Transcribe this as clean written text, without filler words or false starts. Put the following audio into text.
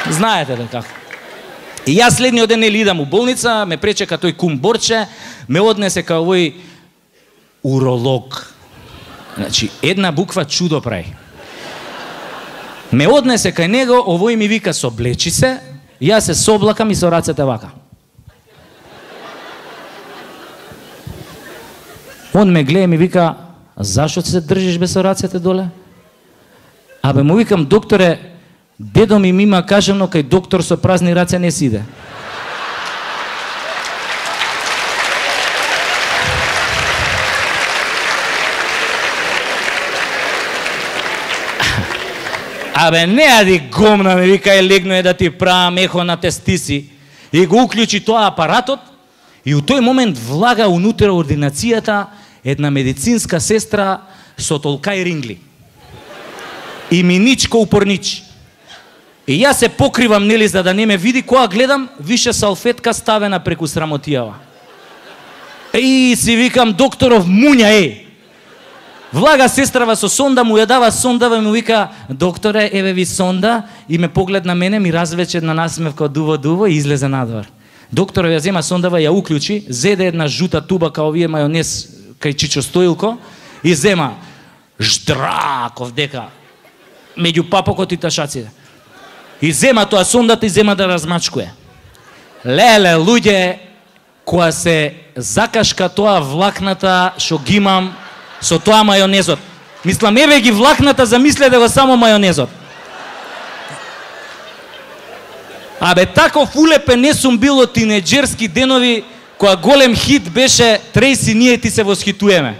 Знаете да како. И јас следниот ден нели идам у болница, ме пречека тој кум Борче, ме однесе кај овој уролог. Значи, една буква чудо прави. Ме однесе кај него, овој ми вика соблечи се, јас се соблакам и со рацете вака. Он ме гледа и ми вика, зашо се држиш без со рацете доле? Абе му викам, докторе, дедо ми има кажано кај доктор со празни раце не си иде. Абе не ади гомна ми вика е легно е да ти правам ехо на тестиси и го уклучи тоа апаратот и у тој момент влага унутре ординацијата една медицинска сестра со толкај рингли. И миничко упорничи. И јас се покривам, нели, за да не ме види, кога гледам, више салфетка ставена преку срамотијава. И си викам, докторов муња, Влага сестрава со сонда, му ја дава сондава и му вика, докторе, еве ви сонда, и ме поглед на мене, ми развлече една насмевка дуво и излезе надвор. Докторот ја зема сондава, ја уклучи, зеде една жута туба као овие мајонез кај Чичо Стоилко и зема ждраков дека меѓу папокот и ташаците. И зема тоа сондата и зема да размачкуе. Леле, луѓе, која се закашка тоа влакната што ги имам со тоа мајонезот. Мислам, еве ги влакната, замислете го само мајонезот. Абе, таков улепен не сум бил од тинеџерски денови, која голем хит беше Трейси, ние ти се восхитуеме.